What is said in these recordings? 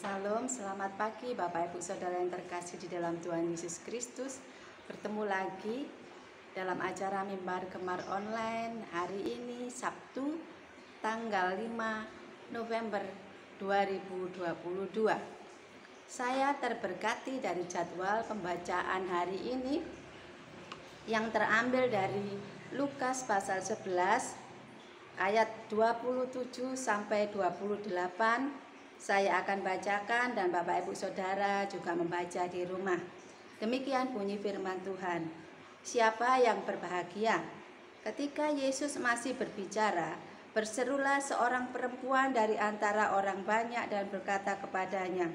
Salam, selamat pagi Bapak Ibu Saudara yang terkasih di dalam Tuhan Yesus Kristus. Bertemu lagi dalam acara Mimbar Gemar Online hari ini Sabtu tanggal 5 November 2022. Saya terberkati dari jadwal pembacaan hari ini yang terambil dari Lukas pasal 11 ayat 27 sampai 28. Saya akan bacakan dan Bapak Ibu Saudara juga membaca di rumah. Demikian bunyi firman Tuhan. Siapa yang berbahagia? Ketika Yesus masih berbicara, berserulah seorang perempuan dari antara orang banyak dan berkata kepadanya,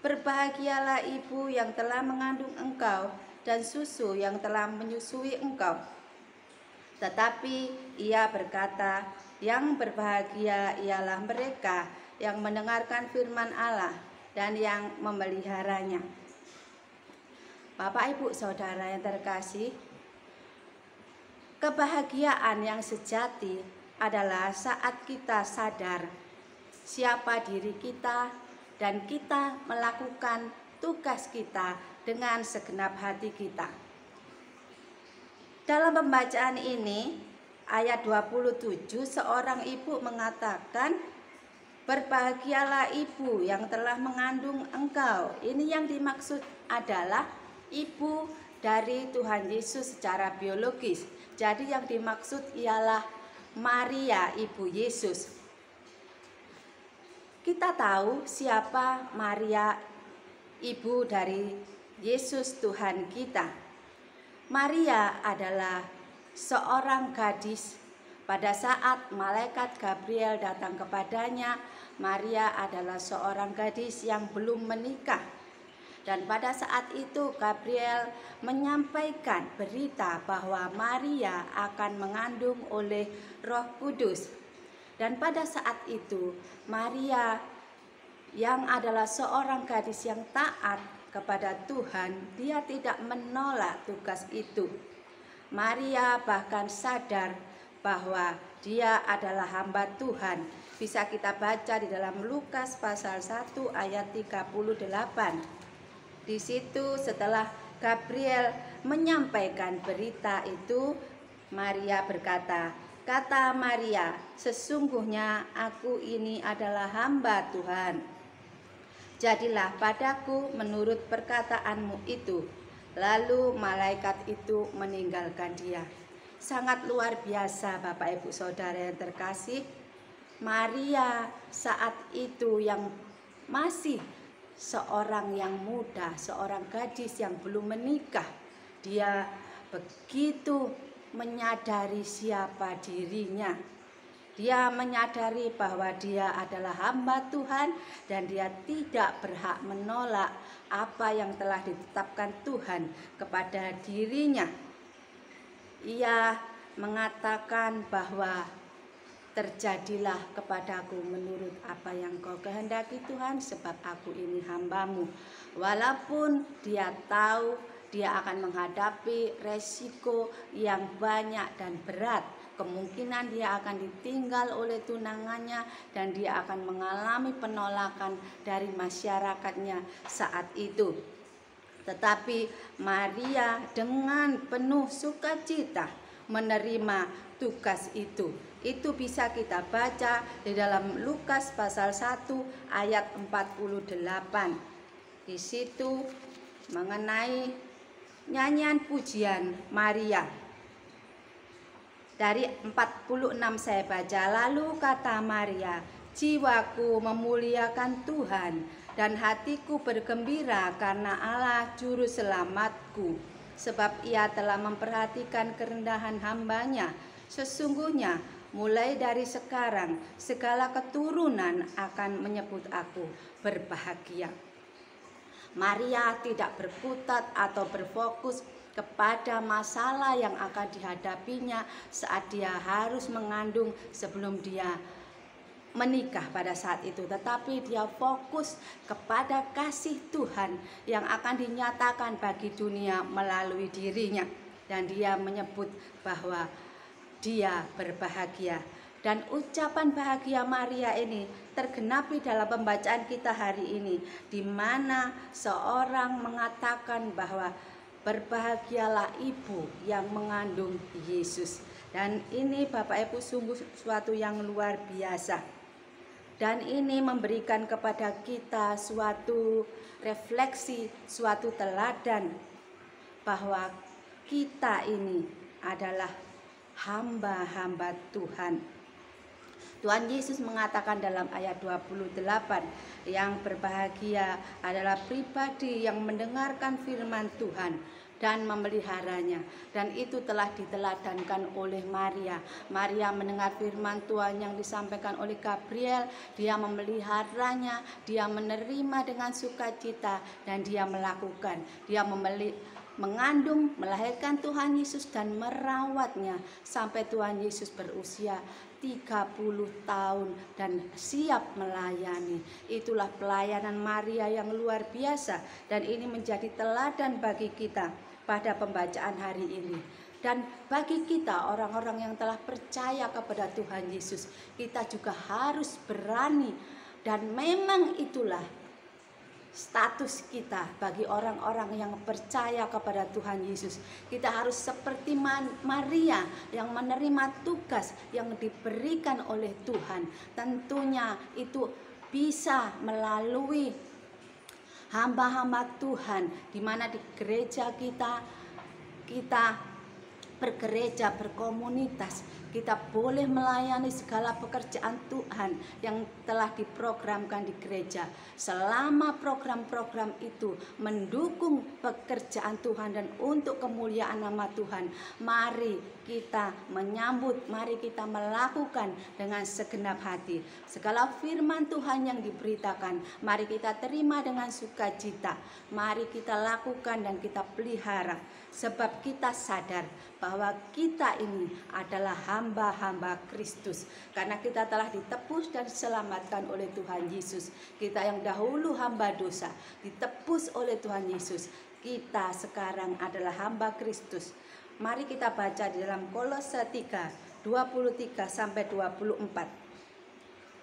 "Berbahagialah ibu yang telah mengandung engkau dan susu yang telah menyusui engkau." Tetapi ia berkata, "Yang berbahagia ialah mereka yang mendengarkan firman Allah dan yang memeliharanya." Bapak Ibu Saudara yang terkasih, kebahagiaan yang sejati adalah saat kita sadar siapa diri kita dan kita melakukan tugas kita dengan segenap hati kita. Dalam pembacaan ini, ayat 27, seorang ibu mengatakan, "Berbahagialah ibu yang telah mengandung engkau." Ini yang dimaksud adalah ibu dari Tuhan Yesus secara biologis. Jadi yang dimaksud ialah Maria, ibu Yesus. Kita tahu siapa Maria, ibu dari Yesus Tuhan kita. Maria adalah seorang gadis. Pada saat malaikat Gabriel datang kepadanya, Maria adalah seorang gadis yang belum menikah. Dan pada saat itu Gabriel menyampaikan berita bahwa Maria akan mengandung oleh Roh Kudus. Dan pada saat itu Maria yang adalah seorang gadis yang taat kepada Tuhan, dia tidak menolak tugas itu. Maria bahkan sadar bahwa dia adalah hamba Tuhan. Bisa kita baca di dalam Lukas pasal 1 ayat 38. Di situ setelah Gabriel menyampaikan berita itu, Maria berkata, "Kata Maria, sesungguhnya aku ini adalah hamba Tuhan. Jadilah padaku menurut perkataanmu itu." Lalu malaikat itu meninggalkan dia. Sangat luar biasa Bapak Ibu Saudara yang terkasih. Maria saat itu yang masih seorang yang muda, seorang gadis yang belum menikah, dia begitu menyadari siapa dirinya. Dia menyadari bahwa dia adalah hamba Tuhan dan dia tidak berhak menolak apa yang telah ditetapkan Tuhan kepada dirinya. Ia mengatakan bahwa terjadilah kepadaku menurut apa yang kau kehendaki Tuhan, sebab aku ini hambamu. Walaupun dia tahu dia akan menghadapi resiko yang banyak dan berat, kemungkinan dia akan ditinggal oleh tunangannya dan dia akan mengalami penolakan dari masyarakatnya saat itu. Tetapi Maria dengan penuh sukacita menerima tugas itu. Itu bisa kita baca di dalam Lukas pasal 1 ayat 48. Di situ mengenai nyanyian pujian Maria. Dari 46 saya baca, "Lalu kata Maria, jiwaku memuliakan Tuhan dan hatiku bergembira karena Allah juru selamatku, sebab ia telah memperhatikan kerendahan hambanya. Sesungguhnya mulai dari sekarang segala keturunan akan menyebut aku berbahagia." Maria tidak berkutat atau berfokus kepada masalah yang akan dihadapinya saat dia harus mengandung sebelum dia menikah pada saat itu, tetapi dia fokus kepada kasih Tuhan yang akan dinyatakan bagi dunia melalui dirinya, dan dia menyebut bahwa dia berbahagia. Dan ucapan bahagia Maria ini tergenapi dalam pembacaan kita hari ini, di mana seorang mengatakan bahwa berbahagialah ibu yang mengandung Yesus. Dan ini Bapak Ibu sungguh suatu yang luar biasa. Dan ini memberikan kepada kita suatu refleksi, suatu teladan bahwa kita ini adalah hamba-hamba Tuhan. Tuhan Yesus mengatakan dalam ayat 28, yang berbahagia adalah pribadi yang mendengarkan firman Tuhan dan memeliharanya. Dan itu telah diteladankan oleh Maria. Maria mendengar firman Tuhan yang disampaikan oleh Gabriel, dia memeliharanya, dia menerima dengan sukacita, dan dia melakukan. Dia mengandung, melahirkan Tuhan Yesus dan merawatnya sampai Tuhan Yesus berusia 30 tahun dan siap melayani. Itulah pelayanan Maria yang luar biasa, dan ini menjadi teladan bagi kita pada pembacaan hari ini. Dan bagi kita orang-orang yang telah percaya kepada Tuhan Yesus, kita juga harus berani, dan memang itulah status kita bagi orang-orang yang percaya kepada Tuhan Yesus. Kita harus seperti Maria yang menerima tugas yang diberikan oleh Tuhan. Tentunya itu bisa melalui hamba-hamba Tuhan, di mana di gereja kita bergereja, berkomunitas, kita boleh melayani segala pekerjaan Tuhan yang telah diprogramkan di gereja. Selama program-program itu mendukung pekerjaan Tuhan dan untuk kemuliaan nama Tuhan, mari kita menyambut, mari kita melakukan dengan segenap hati. Segala firman Tuhan yang diberitakan, mari kita terima dengan sukacita. Mari kita lakukan dan kita pelihara, sebab kita sadar bahwa kita ini adalah hamba-hamba Kristus, karena kita telah ditebus dan diselamatkan oleh Tuhan Yesus. Kita yang dahulu hamba dosa ditebus oleh Tuhan Yesus, kita sekarang adalah hamba Kristus. Mari kita baca di dalam Kolose 3, 23-24.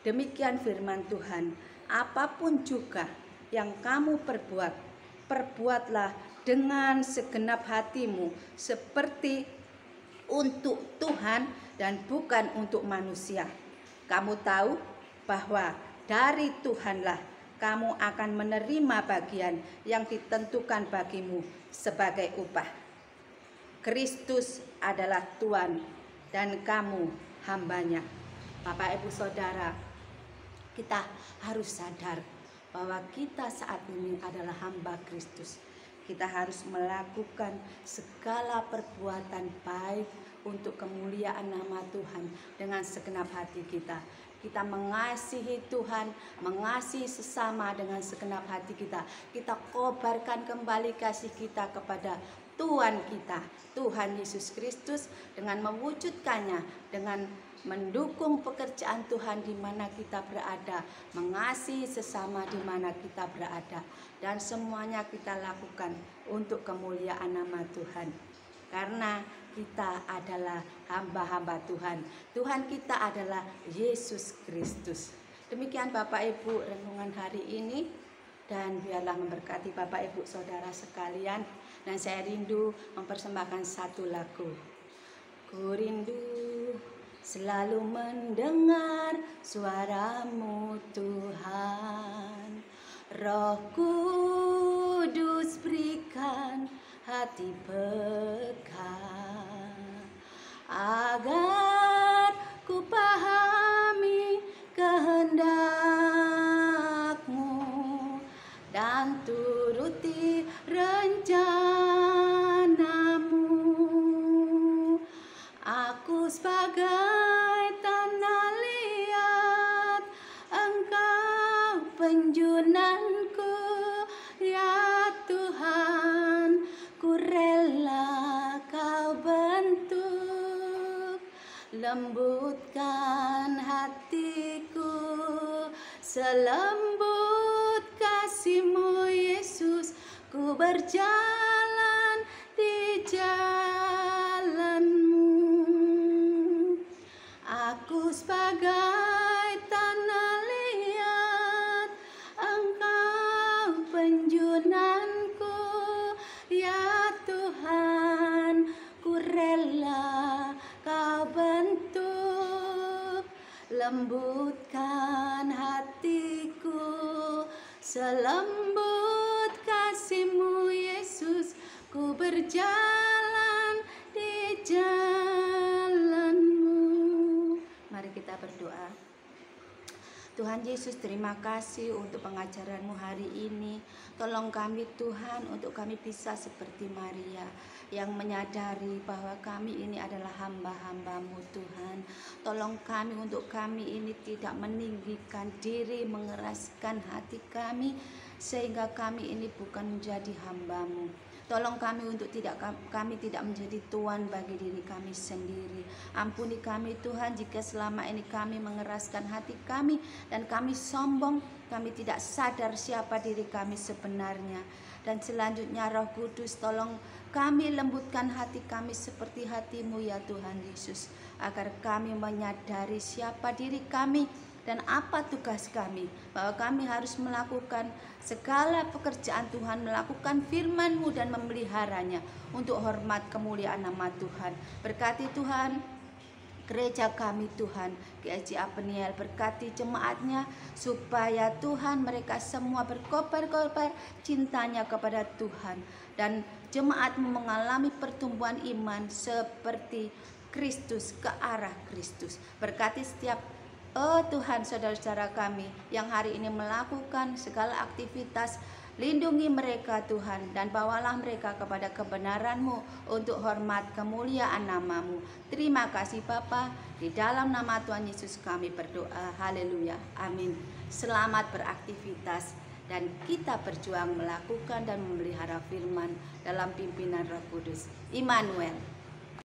Demikian firman Tuhan, apapun juga yang kamu perbuat, perbuatlah dengan segenap hatimu seperti untuk Tuhan dan bukan untuk manusia. Kamu tahu bahwa dari Tuhanlah kamu akan menerima bagian yang ditentukan bagimu sebagai upah. Kristus adalah Tuhan dan kamu hambanya. Bapak Ibu Saudara, kita harus sadar bahwa kita saat ini adalah hamba Kristus. Kita harus melakukan segala perbuatan baik untuk kemuliaan nama Tuhan dengan segenap hati kita. Kita mengasihi Tuhan, mengasihi sesama dengan segenap hati kita. Kita kobarkan kembali kasih kita kepada Tuhan kita, Tuhan Yesus Kristus, dengan mewujudkannya, dengan mendukung pekerjaan Tuhan di mana kita berada, mengasihi sesama di mana kita berada, dan semuanya kita lakukan untuk kemuliaan nama Tuhan. Karena kita adalah hamba-hamba Tuhan. Tuhan kita adalah Yesus Kristus. Demikian Bapak Ibu renungan hari ini, dan biarlah memberkati Bapak Ibu Saudara sekalian. Dan saya rindu mempersembahkan satu lagu. Ku rindu selalu mendengar suaramu Tuhan. Roh Kudus berikan hati peka, agar ku pahami kehendak-Mu dan turuti rencana-Mu. Aku sebagai tanah liat, Engkau penjunanku, ya Tuhan, ku rela Kau bentuk, lembutkan hatiku, selembut kasih-Mu Yesus, ku berjalan di jalan-Mu. Aku sebagai tanah liat, Engkau penjunanku, ya Tuhan, ku rela Kau bentuk, lembutkan hatiku, selembut kasih-Mu Yesus, ku berjalan di jalan-Mu. Mari kita berdoa. Tuhan Yesus, terima kasih untuk pengajaran-Mu hari ini. Tolong kami Tuhan, untuk kami bisa seperti Maria yang menyadari bahwa kami ini adalah hamba-hamba-Mu Tuhan. Tolong kami, untuk kami ini tidak meninggikan diri, mengeraskan hati kami, sehingga kami ini bukan menjadi hamba-Mu. Tolong kami untuk kami tidak menjadi tuan bagi diri kami sendiri. Ampuni kami Tuhan jika selama ini kami mengeraskan hati kami dan kami sombong, kami tidak sadar siapa diri kami sebenarnya. Dan selanjutnya Roh Kudus, tolong kami lembutkan hati kami seperti hati-Mu ya Tuhan Yesus, agar kami menyadari siapa diri kami dan apa tugas kami, bahwa kami harus melakukan segala pekerjaan Tuhan, melakukan firman-Mu dan memeliharanya untuk hormat kemuliaan nama Tuhan. Berkati Tuhan gereja kami Tuhan, GSJA Peniel, berkati jemaatnya, supaya Tuhan mereka semua berkobar-kobar cintanya kepada Tuhan, dan jemaat-Mu mengalami pertumbuhan iman seperti Kristus, ke arah Kristus. Berkati setiap Tuhan, saudara-saudara kami yang hari ini melakukan segala aktivitas, lindungi mereka Tuhan, dan bawalah mereka kepada kebenaran-Mu untuk hormat kemuliaan nama-Mu. Terima kasih Bapa, di dalam nama Tuhan Yesus kami berdoa, haleluya, amin. Selamat beraktivitas, dan kita berjuang melakukan dan memelihara firman dalam pimpinan Roh Kudus. Immanuel.